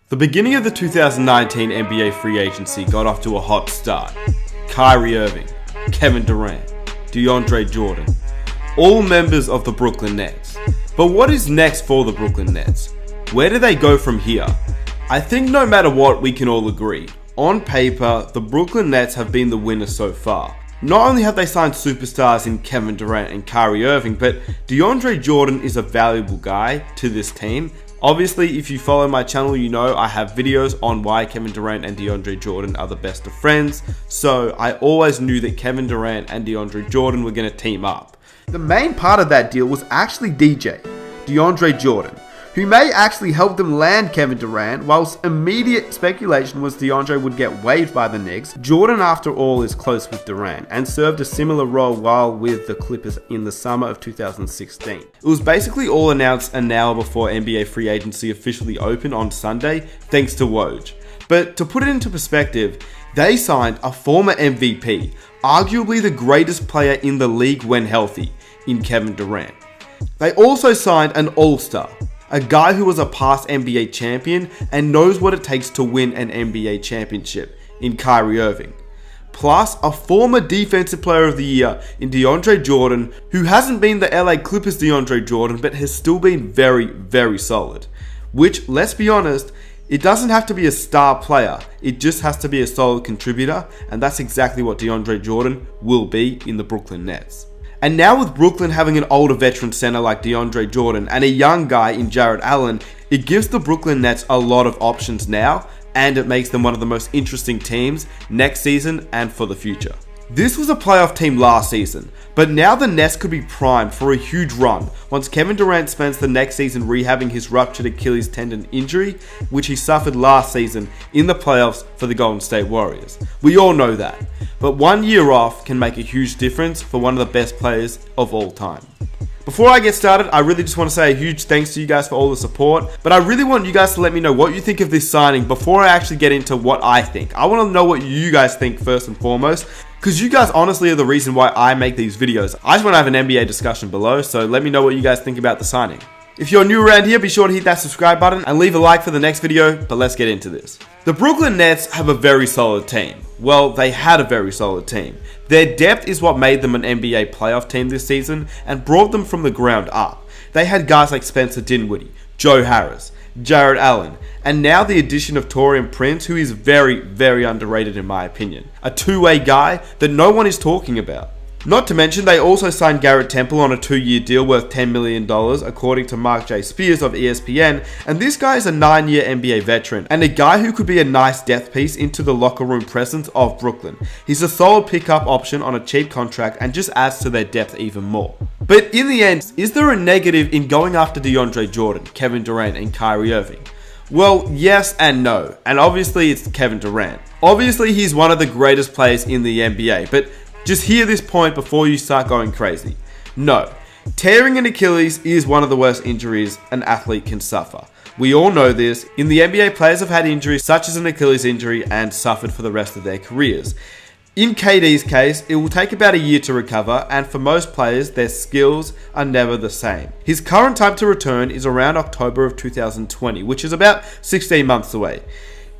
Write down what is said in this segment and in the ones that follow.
The beginning of the 2019 NBA free agency got off to a hot start. Kyrie Erving, Kevin Durant, DeAndre Jordan, all members of the Brooklyn Nets. But what is next for the Brooklyn Nets? Where do they go from here? I think no matter what, we can all agree. On paper, the Brooklyn Nets have been the winners so far. Not only have they signed superstars in Kevin Durant and Kyrie Erving, but DeAndre Jordan is a valuable guy to this team. Obviously, if you follow my channel, you know I have videos on why Kevin Durant and DeAndre Jordan are the best of friends. So I always knew that Kevin Durant and DeAndre Jordan were going to team up. The main part of that deal was actually DeAndre Jordan, who may actually help them land Kevin Durant, whilst immediate speculation was DeAndre would get waived by the Knicks. Jordan, after all, is close with Durant and served a similar role while with the Clippers in the summer of 2016. It was basically all announced an hour before NBA free agency officially opened on Sunday, thanks to Woj. But to put it into perspective, they signed a former MVP, arguably the greatest player in the league when healthy, in Kevin Durant. They also signed an all-star, a guy who was a past NBA champion and knows what it takes to win an NBA championship in Kyrie Erving. Plus, a former Defensive Player of the Year in DeAndre Jordan, who hasn't been the LA Clippers DeAndre Jordan, but has still been very, very solid. Which, let's be honest, it doesn't have to be a star player, it just has to be a solid contributor, and that's exactly what DeAndre Jordan will be in the Brooklyn Nets. And now with Brooklyn having an older veteran center like DeAndre Jordan and a young guy in Jarrett Allen, it gives the Brooklyn Nets a lot of options now, and it makes them one of the most interesting teams next season and for the future. This was a playoff team last season, but now the Nets could be primed for a huge run once Kevin Durant spends the next season rehabbing his ruptured Achilles tendon injury, which he suffered last season in the playoffs for the Golden State Warriors. We all know that, but 1 year off can make a huge difference for one of the best players of all time. Before I get started, I really just want to say a huge thanks to you guys for all the support, but I really want you guys to let me know what you think of this signing before I actually get into what I think. I want to know what you guys think first and foremost, because you guys honestly are the reason why I make these videos. I just want to have an NBA discussion below, so let me know what you guys think about the signing. If you're new around here, be sure to hit that subscribe button and leave a like for the next video, but let's get into this. The Brooklyn Nets have a very solid team. Well, they had a very solid team. Their depth is what made them an NBA playoff team this season and brought them from the ground up. They had guys like Spencer Dinwiddie, Joe Harris, Jarrett Allen, and now the addition of Taurean Prince, who is very, very underrated in my opinion. A two-way guy that no one is talking about. Not to mention, they also signed Garrett Temple on a 2-year deal worth $10 million, according to Mark J. Spears of ESPN, and this guy is a 9-year NBA veteran, and a guy who could be a nice depth piece into the locker room presence of Brooklyn. He's a solid pickup option on a cheap contract and just adds to their depth even more. But in the end, is there a negative in going after DeAndre Jordan, Kevin Durant, and Kyrie Erving? Well, yes and no, and obviously it's Kevin Durant. Obviously he's one of the greatest players in the NBA, but just hear this point before you start going crazy. No, tearing an Achilles is one of the worst injuries an athlete can suffer. We all know this. In the NBA, players have had injuries such as an Achilles injury and suffered for the rest of their careers. In KD's case, it will take about a year to recover, and for most players, their skills are never the same. His current time to return is around October of 2020, which is about 16 months away.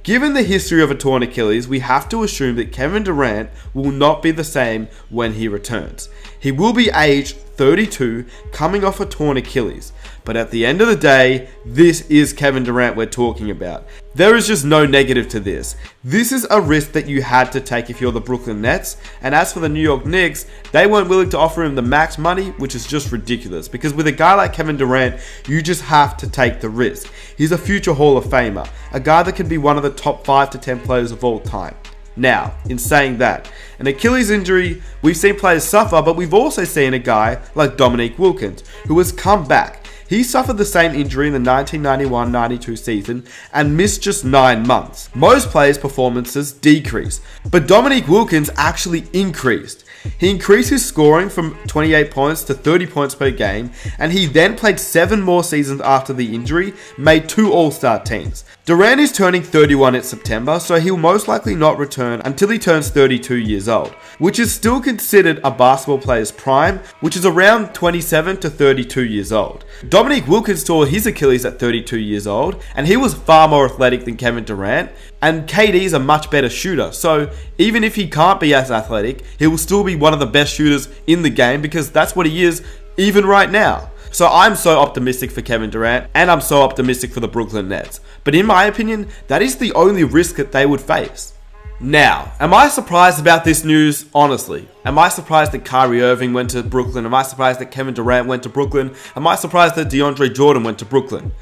Given the history of a torn Achilles, we have to assume that Kevin Durant will not be the same when he returns. He will be aged 32, coming off a torn Achilles. But at the end of the day, this is Kevin Durant we're talking about. There is just no negative to this. This is a risk that you had to take if you're the Brooklyn Nets. And as for the New York Knicks, they weren't willing to offer him the max money, which is just ridiculous. Because with a guy like Kevin Durant, you just have to take the risk. He's a future Hall of Famer, a guy that could be one of the top 5 to 10 players of all time. Now, in saying that, an Achilles injury, we've seen players suffer, but we've also seen a guy like Dominique Wilkins, who has come back. He suffered the same injury in the 1991-92 season and missed just 9 months. Most players' performances decreased, but Dominique Wilkins actually increased. He increased his scoring from 28 points to 30 points per game, and he then played 7 more seasons after the injury, made 2 All-Star teams. Durant is turning 31 in September, so he'll most likely not return until he turns 32 years old, which is still considered a basketball player's prime, which is around 27 to 32 years old. Dominique Wilkins tore his Achilles at 32 years old, and he was far more athletic than Kevin Durant, and KD's a much better shooter, so even if he can't be as athletic, he will still be one of the best shooters in the game because that's what he is even right now. So I'm so optimistic for Kevin Durant, and I'm so optimistic for the Brooklyn Nets. But in my opinion, that is the only risk that they would face. Now, am I surprised about this news? Honestly. Am I surprised that Kyrie Erving went to Brooklyn? Am I surprised that Kevin Durant went to Brooklyn? Am I surprised that DeAndre Jordan went to Brooklyn?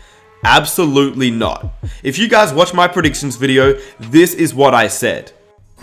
Absolutely not. If you guys watch my predictions video, this is what I said.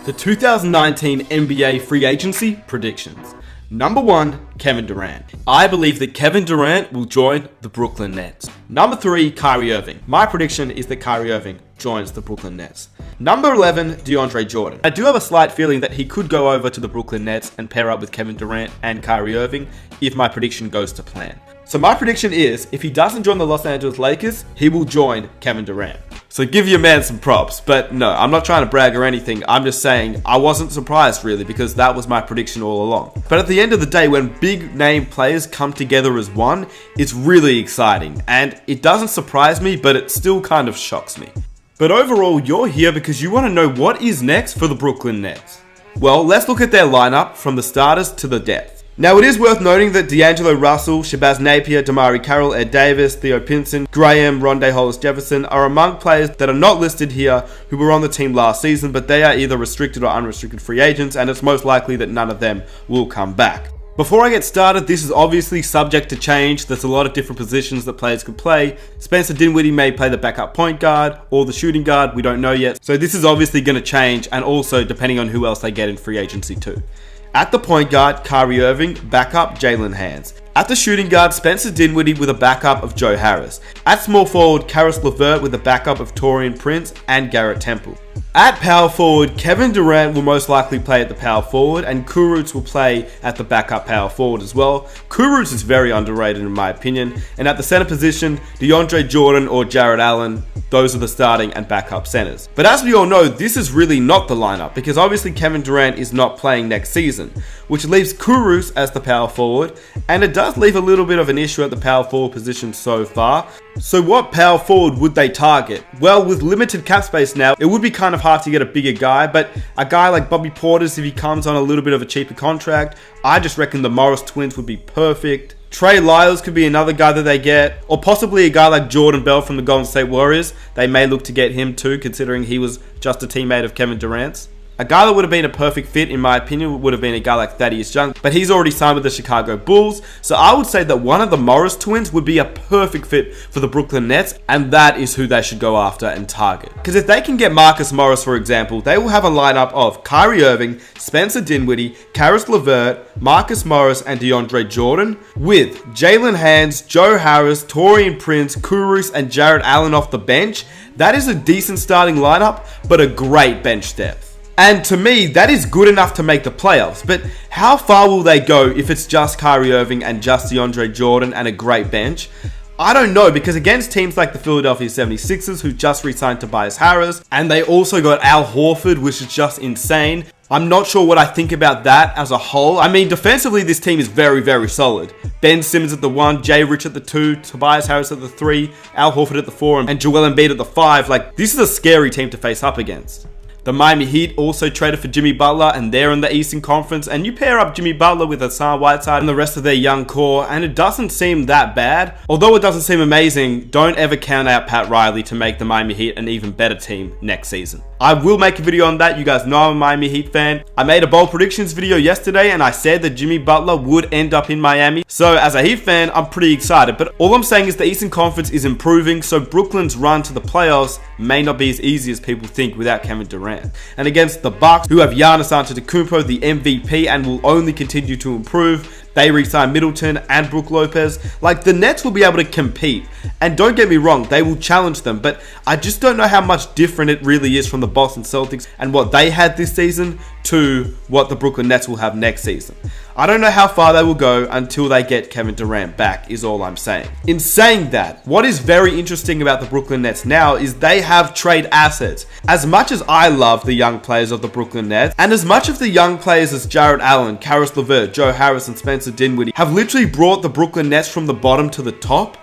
The 2019 NBA free agency predictions. Number 1, Kevin Durant. I believe that Kevin Durant will join the Brooklyn Nets. Number 3, Kyrie Erving. My prediction is that Kyrie Erving joins the Brooklyn Nets. Number 11, DeAndre Jordan. I do have a slight feeling that he could go over to the Brooklyn Nets and pair up with Kevin Durant and Kyrie Erving if my prediction goes to plan. So my prediction is, if he doesn't join the Los Angeles Lakers, he will join Kevin Durant. So give your man some props. But no, I'm not trying to brag or anything. I'm just saying I wasn't surprised really because that was my prediction all along. But at the end of the day, when big name players come together as one, it's really exciting. And it doesn't surprise me, but it still kind of shocks me. But overall, you're here because you want to know what is next for the Brooklyn Nets. Well, let's look at their lineup from the starters to the depth. Now, it is worth noting that D'Angelo Russell, Shabazz Napier, Damari Carroll, Ed Davis, Theo Pinson, Graham, Rondae Hollis-Jefferson are among players that are not listed here who were on the team last season, but they are either restricted or unrestricted free agents, and it's most likely that none of them will come back. Before I get started, this is obviously subject to change. There's a lot of different positions that players could play. Spencer Dinwiddie may play the backup point guard or the shooting guard. We don't know yet. So this is obviously going to change, and also depending on who else they get in free agency too. At the point guard, Kyrie Erving, backup Jalen Hands. At the shooting guard, Spencer Dinwiddie with a backup of Joe Harris. At small forward, Karis LeVert with a backup of Taurean Prince and Garrett Temple. At power forward, Kevin Durant will most likely play at the power forward, and Kurucs will play at the backup power forward as well. Kurucs is very underrated in my opinion. And at the center position, DeAndre Jordan or Jarrett Allen, those are the starting and backup centers. But as we all know, this is really not the lineup because obviously Kevin Durant is not playing next season, which leaves Kurucs as the power forward, and it does leave a little bit of an issue at the power forward position so far. So what power forward would they target? Well, with limited cap space now, it would be kind of hard to get a bigger guy, but a guy like Bobby Portis, if he comes on a little bit of a cheaper contract, I just reckon the Morris twins would be perfect. Trey Lyles could be another guy that they get, or possibly a guy like Jordan Bell from the Golden State Warriors. They may look to get him too, considering he was just a teammate of Kevin Durant's. A guy that would have been a perfect fit, in my opinion, would have been a guy like Thaddeus Young, but he's already signed with the Chicago Bulls, so I would say that one of the Morris twins would be a perfect fit for the Brooklyn Nets, and that is who they should go after and target. Because if they can get Marcus Morris, for example, they will have a lineup of Kyrie Erving, Spencer Dinwiddie, Karis LeVert, Marcus Morris, and DeAndre Jordan, with Jalen Hands, Joe Harris, Taurean Prince, Kurucs, and Jarrett Allen off the bench. That is a decent starting lineup, but a great bench depth. And to me, that is good enough to make the playoffs. But how far will they go if it's just Kyrie Erving and just DeAndre Jordan and a great bench? I don't know, because against teams like the Philadelphia 76ers, who just re-signed Tobias Harris, and they also got Al Horford, which is just insane. I'm not sure what I think about that as a whole. I mean, defensively, this team is very, very solid. Ben Simmons at the 1, Jay Rich at the 2, Tobias Harris at the 3, Al Horford at the 4, and Joel Embiid at the 5. Like, this is a scary team to face up against. The Miami Heat also traded for Jimmy Butler, and they're in the Eastern Conference, and you pair up Jimmy Butler with Hassan Whiteside and the rest of their young core, and it doesn't seem that bad. Although it doesn't seem amazing, don't ever count out Pat Riley to make the Miami Heat an even better team next season. I will make a video on that. You guys know I'm a Miami Heat fan. I made a bold predictions video yesterday, and I said that Jimmy Butler would end up in Miami. So as a Heat fan, I'm pretty excited. But all I'm saying is the Eastern Conference is improving, so Brooklyn's run to the playoffs may not be as easy as people think without Kevin Durant. And against the Bucks, who have Giannis Antetokounmpo, the MVP, and will only continue to improve, they re-sign Middleton and Brook Lopez. Like, the Nets will be able to compete. And don't get me wrong, they will challenge them. But I just don't know how much different it really is from the Boston Celtics and what they had this season to what the Brooklyn Nets will have next season. I don't know how far they will go until they get Kevin Durant back, is all I'm saying. In saying that, what is very interesting about the Brooklyn Nets now is they have trade assets. As much as I love the young players of the Brooklyn Nets, and as much of the young players as Jarrett Allen, Caris LeVert, Joe Harris, and Spencer Dinwiddie have literally brought the Brooklyn Nets from the bottom to the top,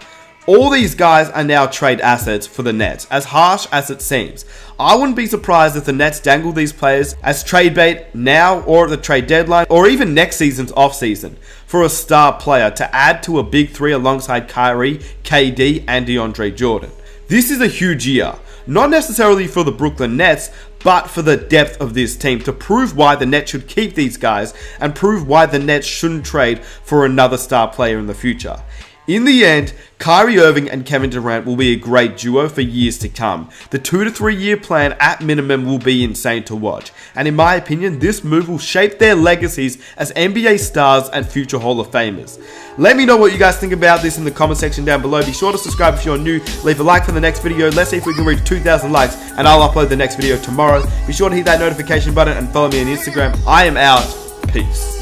all these guys are now trade assets for the Nets, as harsh as it seems. I wouldn't be surprised if the Nets dangle these players as trade bait now or at the trade deadline or even next season's offseason for a star player to add to a big three alongside Kyrie, KD, and DeAndre Jordan. This is a huge year, not necessarily for the Brooklyn Nets, but for the depth of this team to prove why the Nets should keep these guys and prove why the Nets shouldn't trade for another star player in the future. In the end, Kyrie Irving and Kevin Durant will be a great duo for years to come. The 2 to 3 year plan at minimum will be insane to watch. And in my opinion, this move will shape their legacies as NBA stars and future Hall of Famers. Let me know what you guys think about this in the comment section down below. Be sure to subscribe if you're new. Leave a like for the next video. Let's see if we can reach 2,000 likes and I'll upload the next video tomorrow. Be sure to hit that notification button and follow me on Instagram. I am out. Peace.